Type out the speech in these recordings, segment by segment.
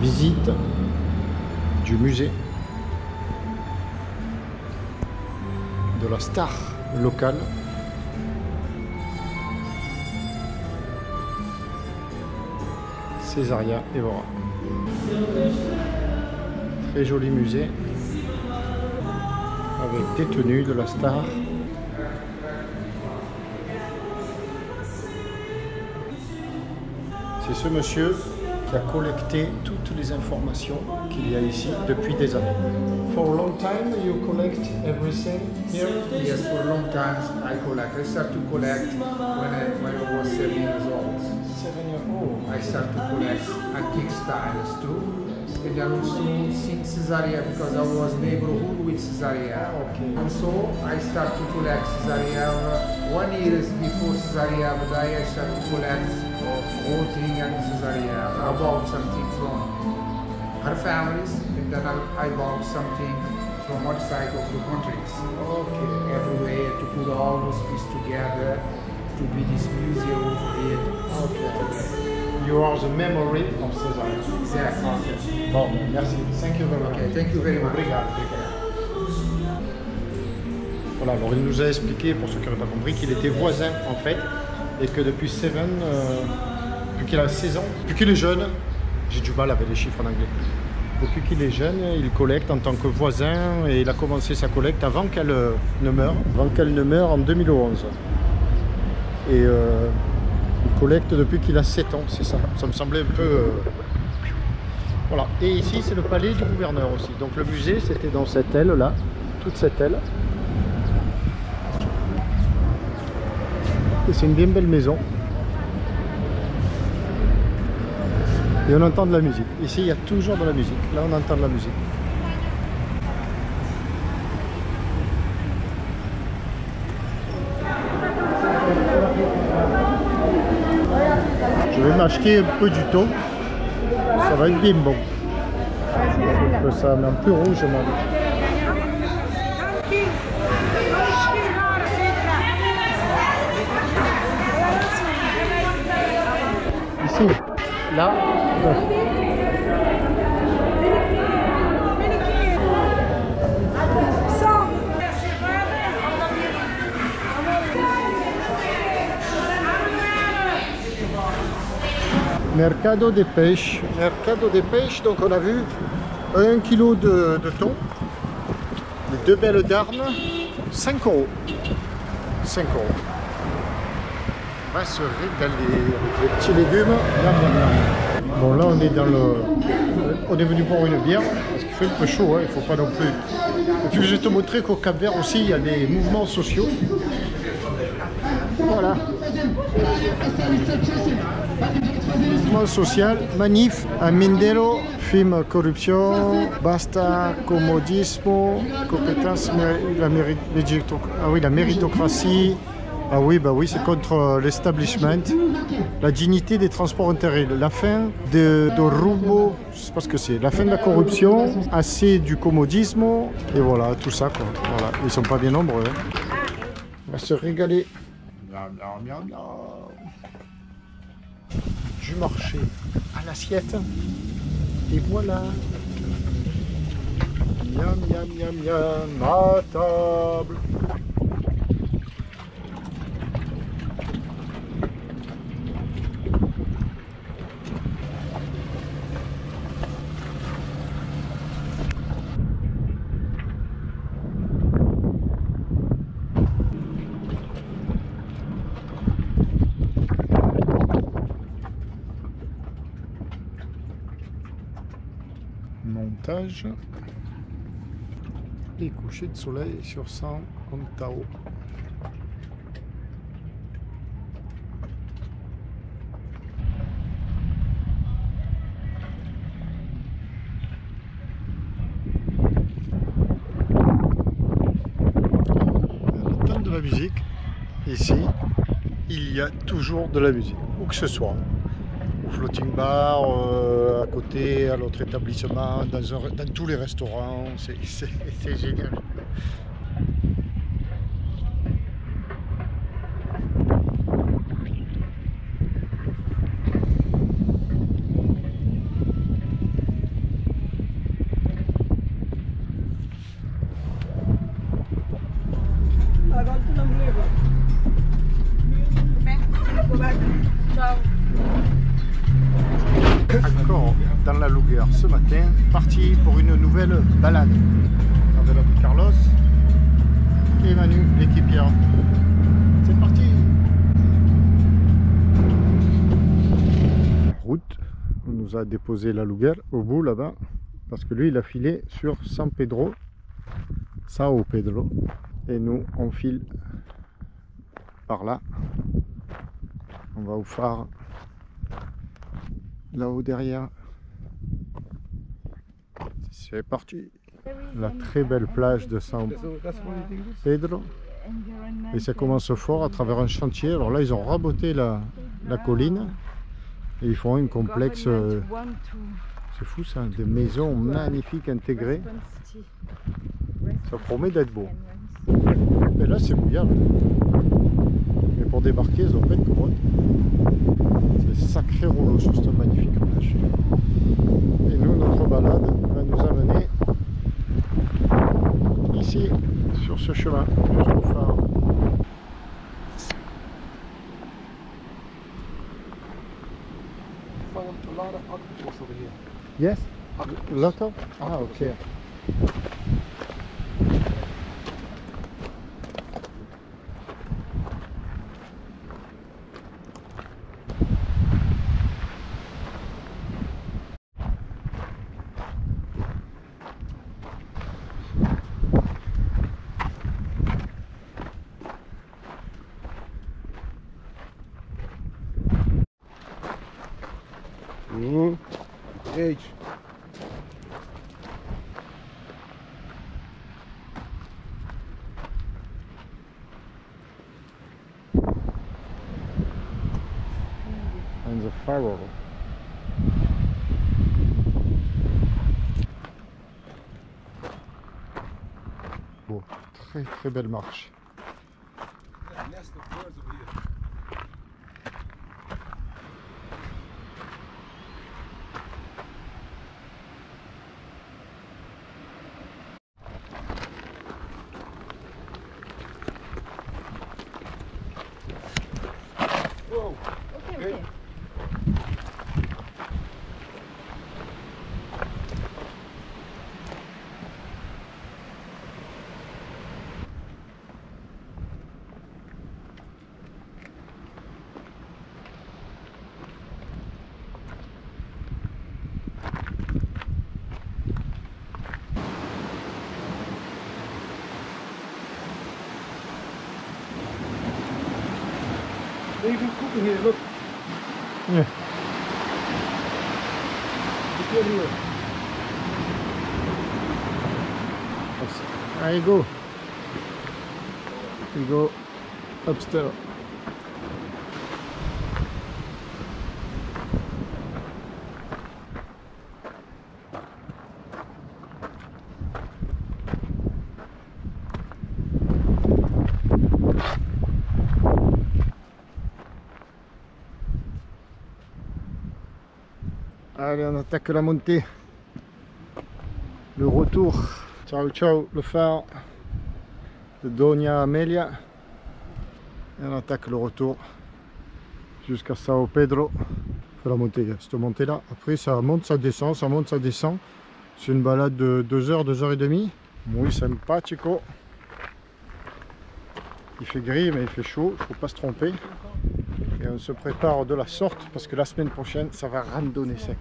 Visite du musée de la star locale. Césaria Évora. Très joli musée avec des tenues de la star. C'est ce monsieur qui a collecté toutes les informations qu'il y a ici depuis des années. For a long time you collect everything here? Yes, for a long time I collect. I started to collect when I was 7 years old. 7 years old. I started to collect antique styles too. And then also in Cesaria because I was neighborhood with Cesaria. Okay. And so I started to collect Cesaria 1 year before Cesaria, but I started to collect voting and Cesaria. I bought something from her families, and then I bought something from outside of the countries. Okay. Everywhere to put all those pieces together to be this museum over here. Okay. You are the memory of Césaria. Exactly. Okay. Bon, merci. Thank you very much. Okay, thank you very much. Obrigado. Voilà, alors il nous a expliqué, pour ceux qui n'auraient pas compris, qu'il était voisin en fait, et que depuis depuis qu'il a 16 ans, depuis qu'il est jeune, j'ai du mal avec les chiffres en anglais, depuis qu'il est jeune, il collecte en tant que voisin, et il a commencé sa collecte avant qu'elle ne meure en 2011. Et il collecte depuis qu'il a 7 ans, c'est ça. Ça me semblait un peu... Voilà. Et ici, c'est le palais du gouverneur aussi. Donc le musée, c'était dans cette aile-là, toute cette aile. Et c'est une bien belle maison. Et on entend de la musique. Ici, il y a toujours de la musique. Là, on entend de la musique. Je vais m'acheter un peu du thon. Ça va être bien bon. Ça met un peu rouge, moi. Ici, là. Mercado des pêches. Mercado des pêches, donc on a vu 1 kg de thon, les 2 belles d'armes, 5 €. 5 €. On va se régaler avec les petits légumes. Bon, là on est dans le... On est venu boire une bière parce qu'il fait un peu chaud, hein, il ne faut pas non plus. Et puis je vais te montrer qu'au Cap-Vert aussi il y a des mouvements sociaux. Voilà. Mouvement social, manif à Mindelo, film corruption, basta comodismo, compétence, la méritocratie. Ah oui, bah oui, c'est contre l'establishment, la dignité des transports intérieurs, la fin de Rubo, je sais pas ce que c'est, la fin de la corruption, assez du comodismo, et voilà, tout ça quoi. Voilà, ils sont pas bien nombreux. Hein. On va se régaler. Du marché à l'assiette. Et voilà. Miam, miam, miam, miam, à table. Montage et coucher de soleil sur San Antao. Le temps de la musique, ici, il y a toujours de la musique, où que ce soit. Floating bar, à côté, à l'autre établissement, dans tous les restaurants, c'est génial. Encore dans la Luger ce matin, parti pour une nouvelle balade avec l'ami Carlos et Manu, l'équipière. C'est parti! Route, on nous a déposé la Luger au bout là-bas parce que lui il a filé sur Sao Pedro et nous on file par là. On va au phare là-haut derrière. C'est parti. La très belle plage de Sao Pedro. Et ça commence fort à travers un chantier. Alors là ils ont raboté la colline et ils font un complexe. C'est fou ça, des maisons magnifiques intégrées. Ça promet d'être beau. Mais là c'est mouillable. Mais pour débarquer, ils ont pas de commode. C'est sacré rouleau sur cette magnifique plage. Et nous, notre balade va nous amener ici, sur ce chemin, jusqu'au phare. Yes? Lot of? Ah, ok. Age. And the pharaoh. Bon, très belle marche. Okay. They even cooking here, look. Yeah. Look here. There you go. You go upstairs. Allez, on attaque la montée. Le retour. Ciao, ciao, le phare de Doña Amelia. Et on attaque le retour jusqu'à Sao Pedro. On fait la montée, cette montée là. Après, ça monte, ça descend, ça monte, ça descend. C'est une balade de 2 heures, 2 heures et demie. Muy sympathico. Il fait gris, mais il fait chaud, il ne faut pas se tromper. Et on se prépare de la sorte parce que la semaine prochaine ça va randonner sec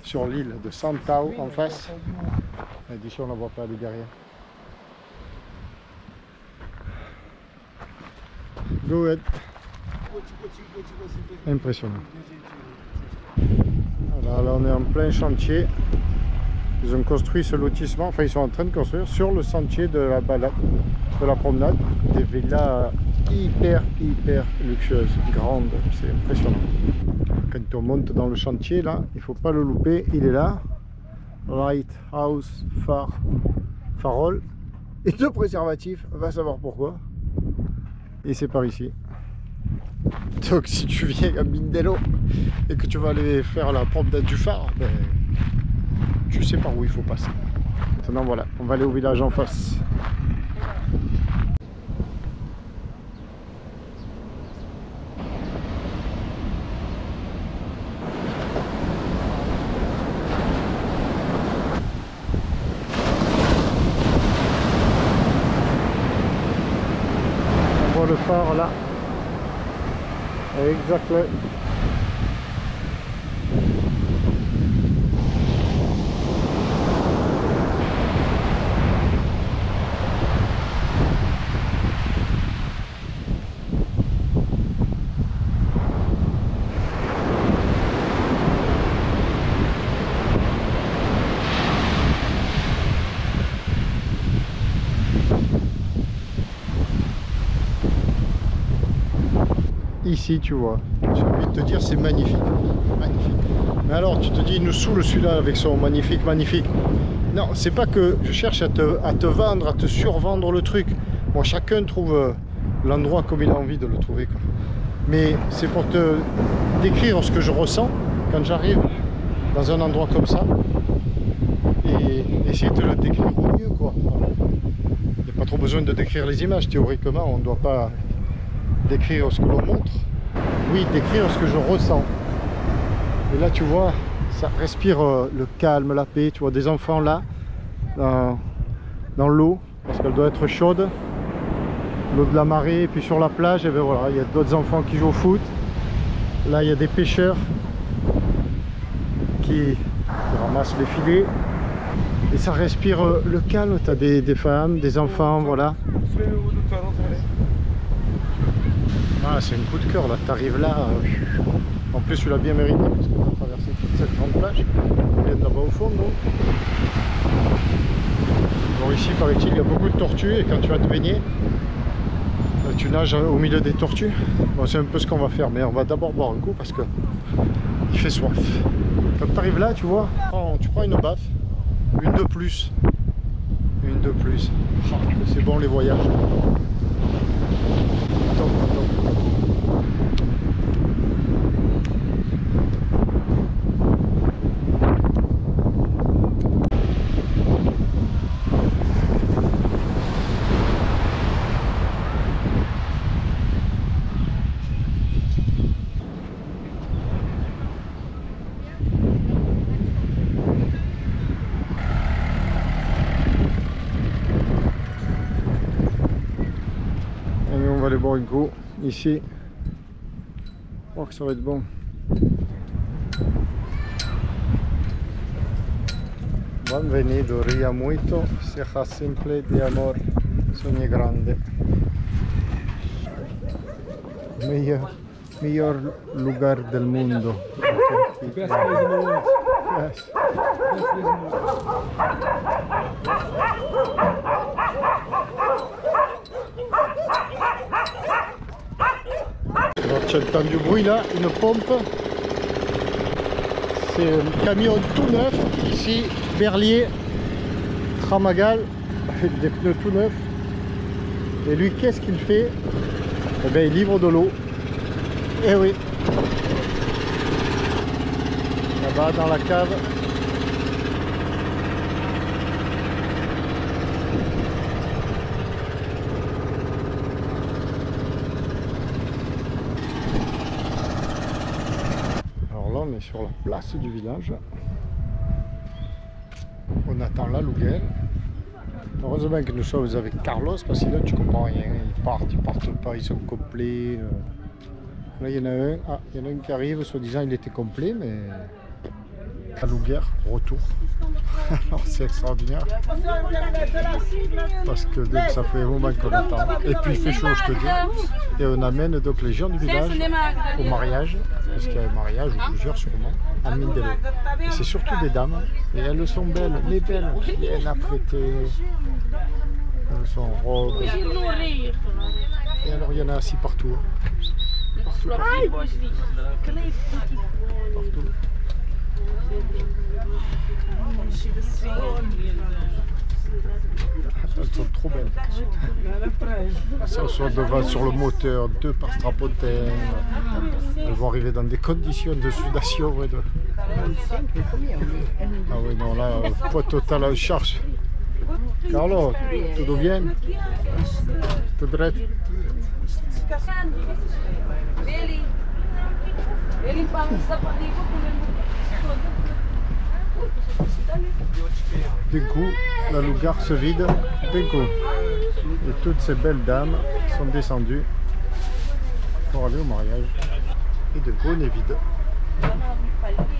sur l'île de Santao en face. Et d'ici on ne la voit pas aller derrière. Go ahead. Impressionnant. Voilà, là on est en plein chantier. Ils ont construit ce lotissement, enfin ils sont en train de construire sur le sentier de la balade, de la promenade, des villas hyper luxueuses, grandes, c'est impressionnant. Quand on monte dans le chantier là, il faut pas le louper, il est là. Lighthouse, phare, farol et 2 préservatifs, va savoir pourquoi. Et c'est par ici. Donc si tu viens à Mindelo et que tu vas aller faire la promenade du phare, ben, tu sais par où il faut passer. Maintenant voilà, on va aller au village en face. Exactly. Ici, tu vois, j'ai envie de te dire, c'est magnifique, magnifique. Mais alors, tu te dis, il nous saoule celui-là avec son magnifique, magnifique. Non, c'est pas que je cherche à te vendre, à te survendre le truc. Moi, chacun trouve l'endroit comme il a envie de le trouver, quoi. Mais c'est pour te décrire ce que je ressens quand j'arrive dans un endroit comme ça et essayer de le décrire au mieux, quoi. Il n'y a pas trop besoin de décrire les images. Théoriquement, on ne doit pas décrire ce que l'on montre, oui, décrire ce que je ressens. Et là, tu vois, ça respire le calme, la paix. Tu vois des enfants là, dans l'eau, parce qu'elle doit être chaude, l'eau de la marée. Et puis sur la plage, et bien voilà, il y a d'autres enfants qui jouent au foot. Là, il y a des pêcheurs qui ramassent les filets. Et ça respire le calme. Tu as des femmes, des enfants, voilà. Ah, c'est un coup de cœur là, tu arrives là, en plus tu l'as bien mérité parce que tu as traversé toute cette grande plage, on vient de là-bas au fond, non? Bon, ici paraît-il il y a beaucoup de tortues et quand tu vas te baigner, tu nages au milieu des tortues. Bon, c'est un peu ce qu'on va faire, mais on va d'abord boire un coup parce que il fait soif. Quand tu arrives là, tu vois, tu prends une baffe, une de plus, une de plus. Oh, c'est bon les voyages. On va aller boire une coup ici. Je crois que ça va être bon. Bienvenido, ria muito, seja simple de amor, sogne grande. Mejor lugar del mundo. Best place in the world. Yes. Best place in the world. Alors tu entends du bruit là, une pompe. C'est un camion tout neuf, ici, Berlier, Tramagal, avec des pneus tout neufs. Et lui, qu'est-ce qu'il fait? Eh bien, il livre de l'eau. Eh oui. Là-bas, dans la cave. On est sur la place du village. On attend la Louguère. Heureusement que nous sommes avec Carlos parce que là tu comprends rien. Ils partent pas, ils sont complets. Là il y en a un. Ah, il y en a un qui arrive, soi-disant il était complet, mais la Louguère, retour. Alors c'est extraordinaire. Parce que donc, ça fait un moment qu'on attend. Et puis il fait chaud, je te dis. Et on amène donc les gens du village au mariage. Parce qu'il y a un mariage, ou plusieurs sûrement, à Mindelo. Et c'est surtout des dames, et elles sont belles, mais belles, bien apprêtées, elles sont en robe. Et alors il y en a assis partout. Partout. Partout. Elles sont trop belles. Ça soit devant sur le moteur, deux par strapontaine. Elles vont arriver dans des conditions de sudation et de... Ah oui, non, là, poids total en charge. Carlo, tout bien? Tout droit? D'un coup, la Louguère se vide, d'un coup. Et toutes ces belles dames sont descendues pour aller au mariage. et de Gonevide. Buona vi falli.